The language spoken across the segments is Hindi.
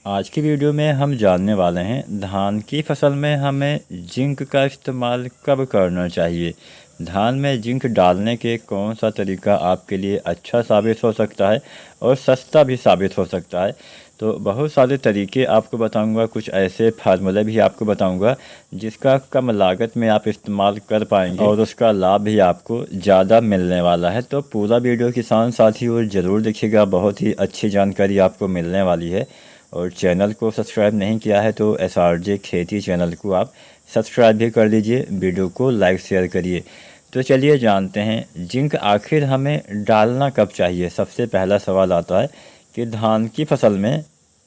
आज की वीडियो में हम जानने वाले हैं धान की फसल में हमें जिंक का इस्तेमाल कब करना चाहिए। धान में जिंक डालने के कौन सा तरीका आपके लिए अच्छा साबित हो सकता है और सस्ता भी साबित हो सकता है। तो बहुत सारे तरीके आपको बताऊंगा, कुछ ऐसे फार्मूले भी आपको बताऊंगा जिसका कम लागत में आप इस्तेमाल कर पाएंगे और उसका लाभ भी आपको ज़्यादा मिलने वाला है। तो पूरा वीडियो किसान साथियों ज़रूर देखिएगा, बहुत ही अच्छी जानकारी आपको मिलने वाली है। और चैनल को सब्सक्राइब नहीं किया है तो SRJ खेती चैनल को आप सब्सक्राइब भी कर लीजिए, वीडियो को लाइक शेयर करिए। तो चलिए जानते हैं जिंक आखिर हमें डालना कब चाहिए। सबसे पहला सवाल आता है कि धान की फसल में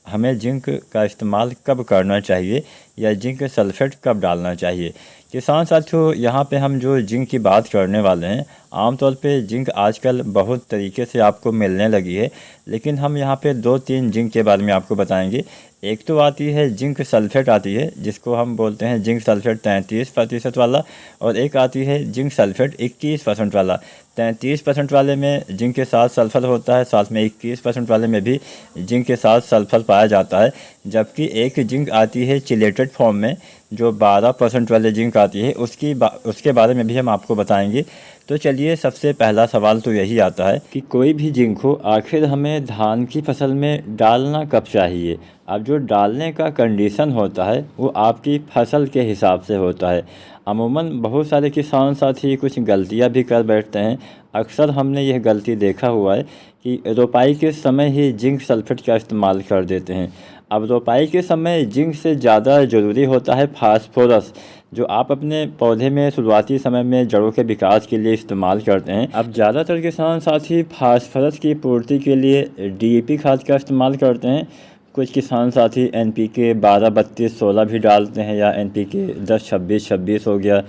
हमें जिंक का इस्तेमाल कब करना चाहिए या जिंक सल्फेट कब डालना चाहिए। किसान साथियों, यहाँ पे हम जो जिंक की बात करने वाले हैं, आमतौर पे जिंक आजकल बहुत तरीके से आपको मिलने लगी है, लेकिन हम यहाँ पे 2-3 जिंक के बारे में आपको बताएंगे। एक तो आती है जिंक सल्फेट आती है, जिसको हम बोलते हैं जिंक सल्फेट 33% वाला, और एक आती है जिंक सल्फेट 21% वाला। 33% वाले में जिंक के साथ सल्फर होता है, साथ में 21% वाले में भी जिंक के साथ सल्फर पाया जाता है। जबकि एक जिंक आती है चिलेटेड फॉर्म में, जो 12% वाले जिंक आती है, उसके बारे में भी हम आपको बताएंगे। तो चलिए, सबसे पहला सवाल तो यही आता है कि कोई भी जिंक हो आखिर हमें धान की फसल में डालना कब चाहिए। अब जो डालने का कंडीशन होता है वो आपकी फसल के हिसाब से होता है। अमूमन बहुत सारे किसान साथी कुछ गलतियां भी कर बैठते हैं। अक्सर हमने यह गलती देखा हुआ है कि रोपाई के समय ही जिंक सल्फेट का इस्तेमाल कर देते हैं। अब रोपाई के समय जिंक से ज़्यादा ज़रूरी होता है फास्फोरस, जो आप अपने पौधे में शुरुआती समय में जड़ों के विकास के लिए इस्तेमाल करते हैं। अब ज़्यादातर किसान साथी फास्फोरस की पूर्ति के लिए DAP खाद का इस्तेमाल करते हैं। कुछ किसान साथी NPK 12-32-16 भी डालते हैं, या NPK 10-26-26 हो गया।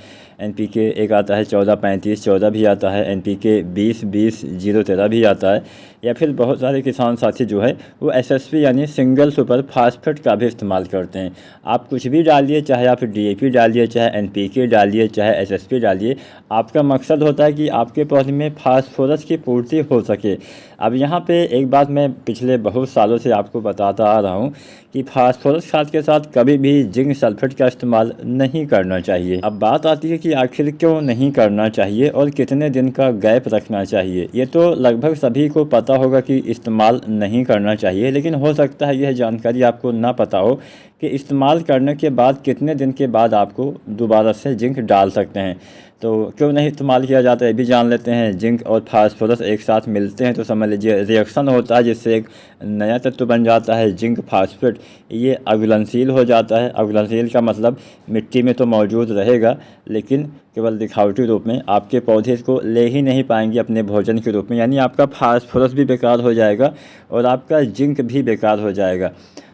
NPK एक आता है 14-35-14 भी आता है, NPK 20-20-0-13 भी आता है। या फिर बहुत सारे किसान साथी जो है वो SSP यानी सिंगल सुपर फास्फेट का भी इस्तेमाल करते हैं। आप कुछ भी डालिए, चाहे आप DAP डालिए, चाहे NPK डालिए, चाहे SSP डालिए, आपका मकसद होता है कि आपके पौधे में फास्फोरस की पूर्ति हो सके। अब यहाँ पे एक बात मैं पिछले बहुत सालों से आपको बताता आ रहा हूँ कि फास्फोरस खाद के साथ कभी भी जिंक सल्फेट का इस्तेमाल नहीं करना चाहिए। अब बात आती है कि आखिर क्यों नहीं करना चाहिए और कितने दिन का गैप रखना चाहिए। ये तो लगभग सभी को पता होगा कि इस्तेमाल नहीं करना चाहिए, लेकिन हो सकता है यह जानकारी आपको ना पता हो कि इस्तेमाल करने के बाद कितने दिन के बाद आपको दोबारा से जिंक डाल सकते हैं। तो क्यों नहीं इस्तेमाल किया जाता है ये भी जान लेते हैं। जिंक और फास्फोरस एक साथ मिलते हैं तो समझ लीजिए रिएक्शन होता है, जिससे एक नया तत्व बन जाता है जिंक फास्फेट। ये अघुलनशील हो जाता है। अघुलनशील का मतलब मिट्टी में तो मौजूद रहेगा, लेकिन केवल दिखावटी रूप में आपके पौधे इसको ले ही नहीं पाएंगे अपने भोजन के रूप में, यानी आपका फास्फोरस भी बेकार हो जाएगा और आपका जिंक भी बेकार हो जाएगा।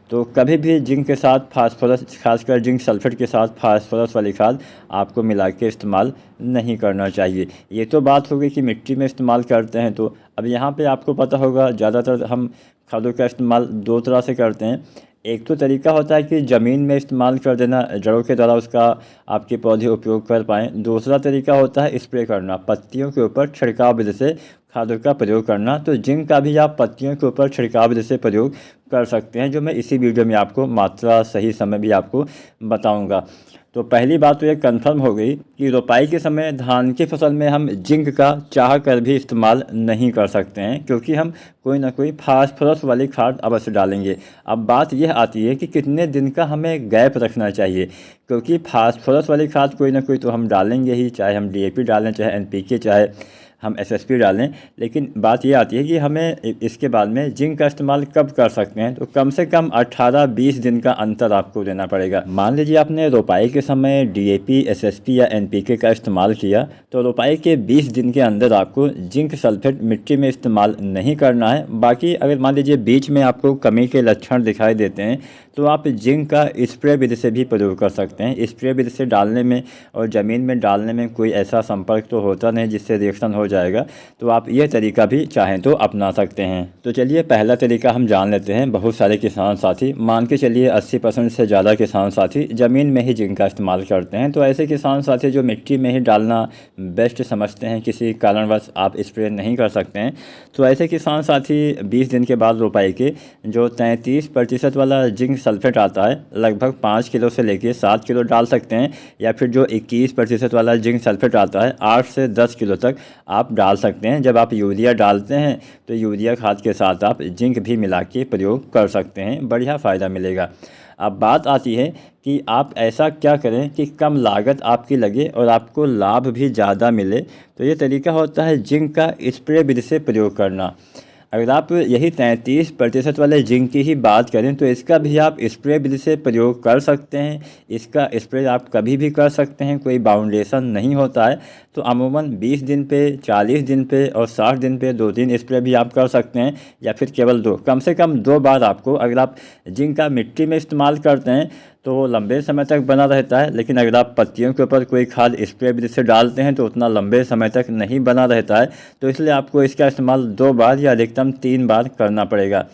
तो कभी भी जिंक के साथ फास्फोरस, खासकर जिंक सल्फेट के साथ फास्फोरस वाली खाद आपको मिला के इस्तेमाल नहीं करना चाहिए। ये तो बात हो गई कि मिट्टी में इस्तेमाल करते हैं। तो अब यहाँ पे आपको पता होगा ज़्यादातर हम खादों का इस्तेमाल 2 तरह से करते हैं। एक तो तरीका होता है कि ज़मीन में इस्तेमाल कर देना, जड़ों के द्वारा उसका आपके पौधे उपयोग कर पाएँ। दूसरा तरीका होता है स्प्रे करना, पत्तियों के ऊपर छिड़काव विधि से खादों का प्रयोग करना। तो जिंक का भी आप पत्तियों के ऊपर छिड़काव विधि से प्रयोग कर सकते हैं, जो मैं इसी वीडियो में आपको मात्रा सही समय भी आपको बताऊंगा। तो पहली बात तो ये कंफर्म हो गई कि रोपाई के समय धान की फसल में हम जिंक का चाह कर भी इस्तेमाल नहीं कर सकते हैं, क्योंकि हम कोई ना कोई फास्फोरस वाली खाद अवश्य डालेंगे। अब बात यह आती है कि कितने दिन का हमें गैप रखना चाहिए, क्योंकि फास्फोरस वाली खाद कोई ना कोई तो हम डालेंगे ही, चाहे हम DAP डालें, चाहे NPK, चाहे हम SSP डालें। लेकिन बात ये आती है कि हमें इसके बाद में जिंक का इस्तेमाल कब कर सकते हैं। तो कम से कम 18-20 दिन का अंतर आपको देना पड़ेगा। मान लीजिए आपने रोपाई के समय DAP, SSP या NPK का इस्तेमाल किया, तो रोपाई के 20 दिन के अंदर आपको जिंक सल्फेट मिट्टी में इस्तेमाल नहीं करना है। बाकी अगर मान लीजिए बीच में आपको कमी के लक्षण दिखाई देते हैं, तो आप जिंक का स्प्रे विधि से भी प्रयोग कर सकते हैं। स्प्रे विधि से डालने में और ज़मीन में डालने में कोई ऐसा संपर्क तो होता नहीं जिससे रिएक्शन हो जाएगा। तो आप ये तरीका भी चाहें तो अपना सकते हैं। तो चलिए पहला तरीका हम जान लेते हैं। बहुत सारे किसान साथी, मान के चलिए 80% से ज़्यादा किसान साथी ज़मीन में ही जिंक का इस्तेमाल करते हैं। तो ऐसे किसान साथी जो मिट्टी में ही डालना बेस्ट समझते हैं, किसी कारणवश आप स्प्रे नहीं कर सकते हैं, तो ऐसे किसान साथी 20 दिन के बाद रोपाई के जो 33% वाला जिंक सल्फेट आता है, लगभग 5 किलो से लेके 7 किलो डाल सकते हैं। या फिर जो 21% वाला जिंक सल्फेट आता है, 8 से 10 किलो तक आप डाल सकते हैं। जब आप यूरिया डालते हैं तो यूरिया खाद के साथ आप जिंक भी मिला के प्रयोग कर सकते हैं, बढ़िया फ़ायदा मिलेगा। अब बात आती है कि आप ऐसा क्या करें कि कम लागत आपकी लगे और आपको लाभ भी ज़्यादा मिले। तो ये तरीका होता है जिंक का स्प्रे विधि से प्रयोग करना। अगर आप यही 33% वाले जिंक की ही बात करें तो इसका भी आप स्प्रे विधि से प्रयोग कर सकते हैं। इसका स्प्रे आप कभी भी कर सकते हैं, कोई बाउंडेशन नहीं होता है। तो अमूमन 20 दिन पे, 40 दिन पे और 60 दिन पे 2-3 स्प्रे भी आप कर सकते हैं, या फिर केवल 2, कम से कम 2 बार आपको, अगर आप जिंक का मिट्टी में इस्तेमाल करते हैं तो वो लंबे समय तक बना रहता है। लेकिन अगर आप पत्तियों के ऊपर कोई खाद स्प्रे विधि से डालते हैं तो उतना लंबे समय तक नहीं बना रहता है। तो इसलिए आपको इसका इस्तेमाल 2 बार या अधिकतम 3 बार करना पड़ेगा।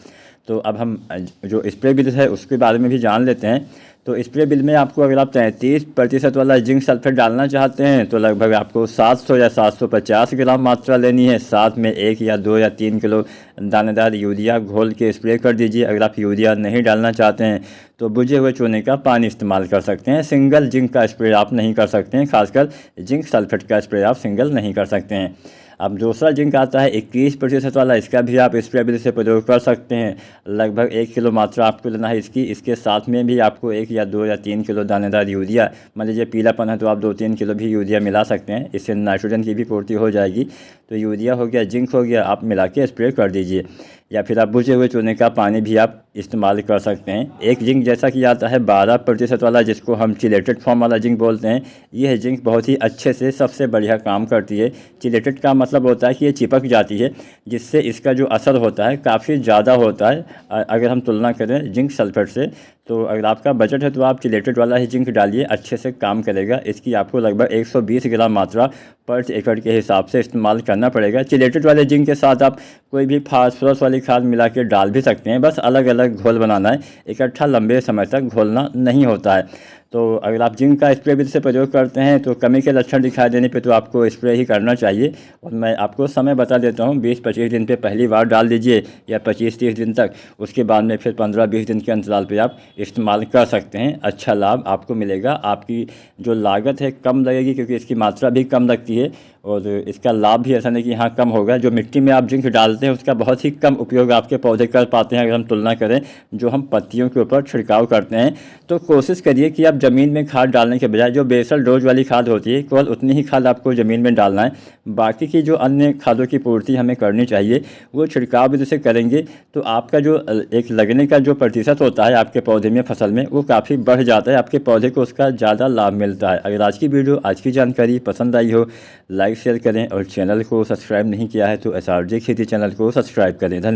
तो अब हम जो स्प्रे विधि है उसके बारे में भी जान लेते हैं। तो स्प्रे बिल में आपको, अगर आप 33% वाला जिंक सल्फेट डालना चाहते हैं तो लगभग आपको 700 या 750 ग्राम मात्रा लेनी है। साथ में 1 या 2 या 3 किलो दानेदार यूरिया घोल के स्प्रे कर दीजिए। अगर आप यूरिया नहीं डालना चाहते हैं तो बुझे हुए चूने का पानी इस्तेमाल कर सकते हैं। सिंगल जिंक का स्प्रे आप नहीं कर सकते हैं, खासकर जिंक सल्फेट का स्प्रे आप सिंगल नहीं कर सकते हैं। अब दूसरा जिंक आता है 21% वाला, इसका भी आप स्प्रे विधि से प्रयोग कर सकते हैं। लगभग 1 किलो मात्रा आपको लेना है इसकी। इसके साथ में भी आपको 1 या 2 या 3 किलो दानेदार यूरिया, मान लीजिए पीलापन है तो आप 2-3 किलो भी यूरिया मिला सकते हैं, इससे नाइट्रोजन की भी पूर्ति हो जाएगी। तो यूरिया हो गया, जिंक हो गया, आप मिला के स्प्रे कर दीजिए। या फिर आप बुझे हुए चूने का पानी भी आप इस्तेमाल कर सकते हैं। एक जिंक जैसा कि आता है 12% वाला, जिसको हम चिलेटेड फॉर्म वाला जिंक बोलते हैं। यह जिंक बहुत ही अच्छे से सबसे बढ़िया काम करती है। चिलेटेड का मतलब होता है कि ये चिपक जाती है, जिससे इसका जो असर होता है काफ़ी ज़्यादा होता है अगर हम तुलना करें जिंक सल्फेट से। तो अगर आपका बजट है तो आप चिलेटेड वाला ही जिंक डालिए, अच्छे से काम करेगा। इसकी आपको लगभग 120 ग्राम मात्रा पर एकड़ के हिसाब से इस्तेमाल करना पड़ेगा। चिलेटेड वाले जिंक के साथ आप कोई भी फास्फोरस वाली खाद मिला के डाल भी सकते हैं, बस अलग अलग घोल बनाना है, इकट्ठा लंबे समय तक घोलना नहीं होता है। तो अगर आप जिंक का स्प्रे विधि से प्रयोग करते हैं तो कमी के लक्षण दिखाई देने पे तो आपको स्प्रे ही करना चाहिए। और मैं आपको समय बता देता हूँ, 20-25 दिन पे पहली बार डाल दीजिए, या 25-30 दिन तक। उसके बाद में फिर 15-20 दिन के अंतराल पे आप इस्तेमाल कर सकते हैं। अच्छा लाभ आपको मिलेगा। आपकी जो लागत है कम लगेगी, क्योंकि इसकी मात्रा भी कम लगती है, और इसका लाभ भी ऐसा नहीं कि हाँ कम होगा। जो मिट्टी में आप जिंक डालते हैं उसका बहुत ही कम उपयोग आपके पौधे कर पाते हैं, अगर हम तुलना करें जो हम पत्तियों के ऊपर छिड़काव करते हैं। तो कोशिश करिए कि आप ज़मीन में खाद डालने के बजाय जो बेसल डोज वाली खाद होती है, केवल उतनी ही खाद आपको ज़मीन में डालना है। बाकी की जो अन्य खादों की पूर्ति हमें करनी चाहिए वो छिड़काव विधि से करेंगे तो आपका जो एक लगने का जो प्रतिशत होता है आपके पौधे में, फसल में, वो काफ़ी बढ़ जाता है। आपके पौधे को उसका ज़्यादा लाभ मिलता है। अगर आज की वीडियो, आज की जानकारी पसंद आई हो, लाइक शेयर करें, और चैनल को सब्सक्राइब नहीं किया है तो SRJ खेती चैनल को सब्सक्राइब करें। धन्यवाद।